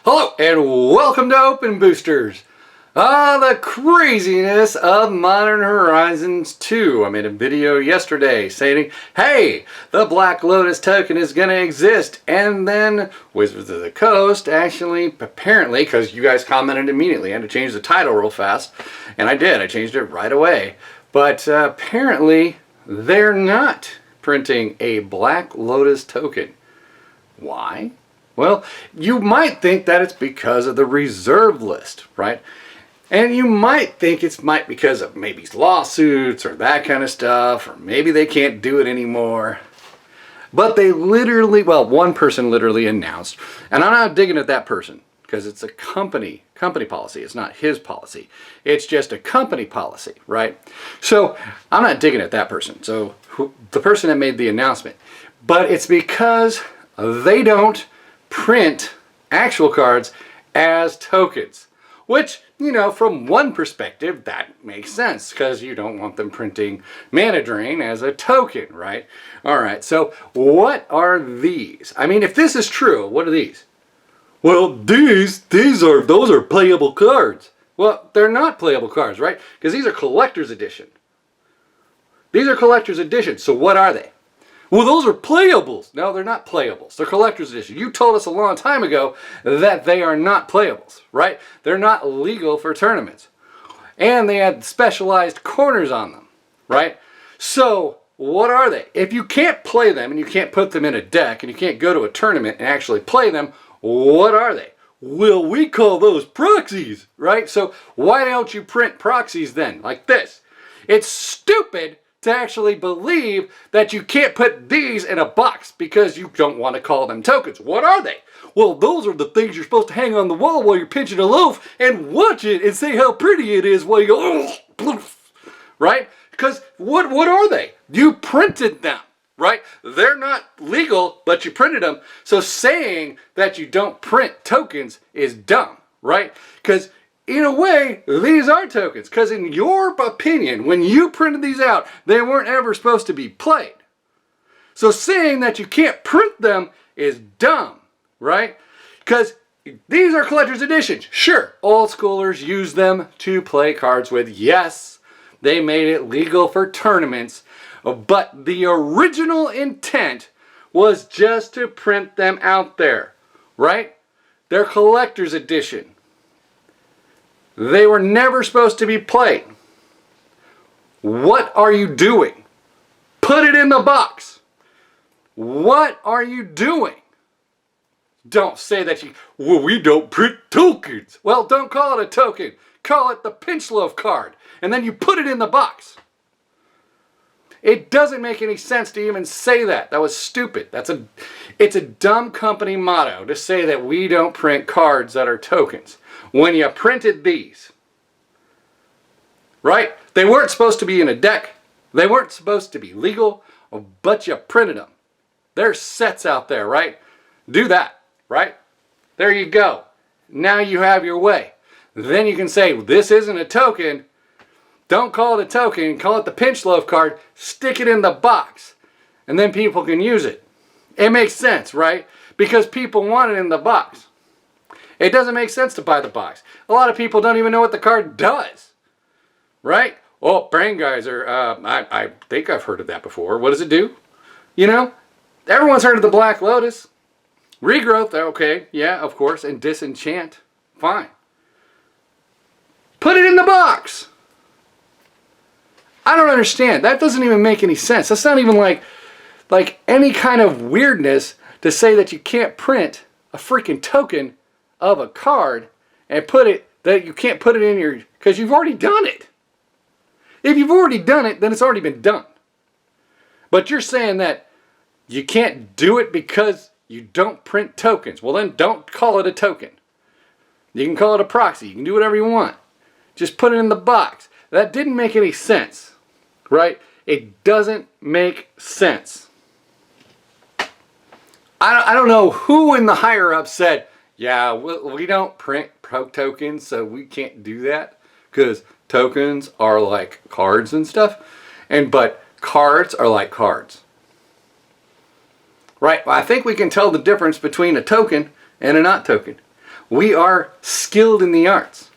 Hello and welcome to Openboosters. The craziness of Modern Horizons 2. I made a video yesterday saying, hey, the Black Lotus token is going to exist. And then Wizards of the Coast actually, apparently, because you guys commented immediately, I had to change the title real fast. And I did. I changed it right away. But apparently, they're not printing a Black Lotus token. Why? Well, you might think that it's because of the reserve list, right? And you might think it's because of maybe lawsuits or that kind of stuff, or maybe they can't do it anymore. But they literally, well, one person literally announced, and I'm not digging at that person because it's a company policy. It's not his policy. It's just a company policy, right? So I'm not digging at that person. So the person that made the announcement, but it's because they don't print actual cards as tokens, which, you know, from one perspective that makes sense because you don't want them printing mana drain as a token, right? All right, so what are these? I mean, if this is true, what are these? Well, those are playable cards. Well, they're not playable cards, right? Because these are collector's edition. These are collector's edition. So what are they? Well, those are playables. No, they're not playables. They're collector's edition. You told us a long time ago that they are not playables, right? They're not legal for tournaments. And they had specialized corners on them, right? So, what are they? If you can't play them and you can't put them in a deck and you can't go to a tournament and actually play them, what are they? Well, we call those proxies, right? So, why don't you print proxies then, like this? It's stupid to actually believe that you can't put these in a box because you don't want to call them tokens. What are they? Well, those are the things you're supposed to hang on the wall while you're pinching a loaf and watch it and say how pretty it is while you go, right? Because what are they? You printed them, right? They're not legal, but you printed them. So saying that you don't print tokens is dumb, right? Because in a way, these are tokens, because in your opinion, when you printed these out, they weren't ever supposed to be played. So saying that you can't print them is dumb, right? Because these are collector's editions. Sure, old schoolers use them to play cards with. Yes, they made it legal for tournaments, but the original intent was just to print them out there, right? They're collector's edition. They were never supposed to be played. What are you doing? Put it in the box. What are you doing? Don't say that well, we don't print tokens. Well, don't call it a token. Call it the pinch loaf card. And then you put it in the box. It doesn't make any sense to even say that. That was stupid. It's a dumb company motto to say that we don't print cards that are tokens. When you printed these, right? They weren't supposed to be in a deck. They weren't supposed to be legal, but you printed them. There's sets out there, right? Do that, right? There you go. Now you have your way. Then you can say, this isn't a token. Don't call it a token. Call it the pinch loaf card. Stick it in the box. And then people can use it. It makes sense, right? Because people want it in the box. It doesn't make sense to buy the box. A lot of people don't even know what the card does. Right? Oh, brain geyser. I think I've heard of that before. What does it do? You know? Everyone's heard of the Black Lotus. Regrowth, okay. Yeah, of course. And disenchant. Fine. Put it in the box. I don't understand. That doesn't even make any sense. That's not even like any kind of weirdness to say that you can't print a freaking token of a card and that you can't put it in your, because you've already done it. If you've already done it, then it's already been done. But you're saying that you can't do it because you don't print tokens. Well, then don't call it a token. You can call it a proxy. You can do whatever you want. Just put it in the box. That didn't make any sense, right? It doesn't make sense. I don't know who in the higher up said, yeah, we don't print pro tokens, so we can't do that because tokens are like cards and stuff, but cards are like cards, right? Well, I think we can tell the difference between a token and a not token. We are skilled in the arts.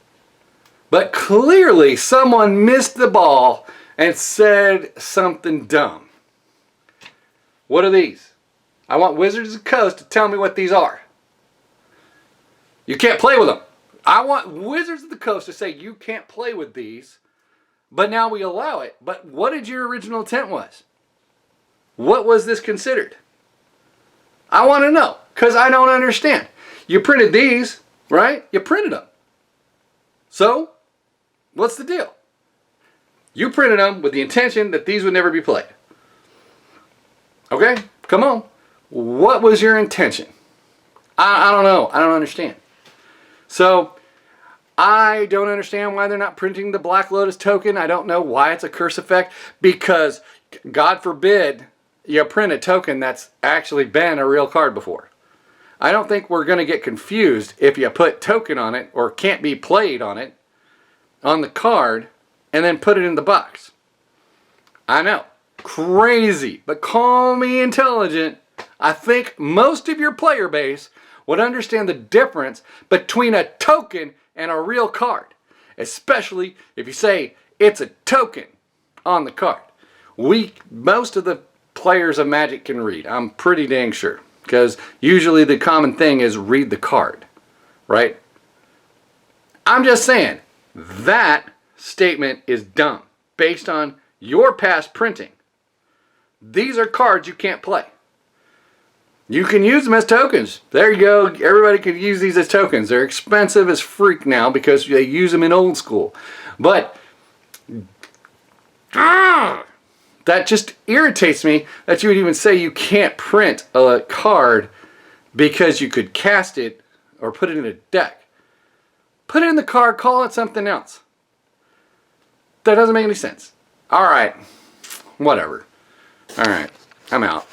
But clearly someone missed the ball and said something dumb. What are these? I want Wizards of the Coast to tell me what these are. You can't play with them. I want Wizards of the Coast to say you can't play with these, but now we allow it. But what did your original intent was? What was this considered? I want to know, because I don't understand. You printed these, right? You printed them. So, what's the deal? You printed them with the intention that these would never be played. Okay, come on. What was your intention? I don't know. I don't understand. So, I don't understand why they're not printing the Black Lotus token. I don't know why it's a curse effect, because God forbid you print a token that's actually been a real card before. I don't think we're going to get confused if you put token on it or can't be played on it on the card and then put it in the box. I know, crazy, but call me intelligent. I think most of your player base would understand the difference between a token and a real card, especially if you say it's a token on the card. Most of the players of Magic can read. I'm pretty dang sure, because usually the common thing is read the card, right? I'm just saying that statement is dumb based on your past printing. These are cards you can't play. You can use them as tokens. There you go. Everybody can use these as tokens. They're expensive as freak now because they use them in old school. But that just irritates me that you would even say you can't print a card because you could cast it or put it in a deck. Put it in the card, call it something else. That doesn't make any sense. All right. Whatever. All right. I'm out.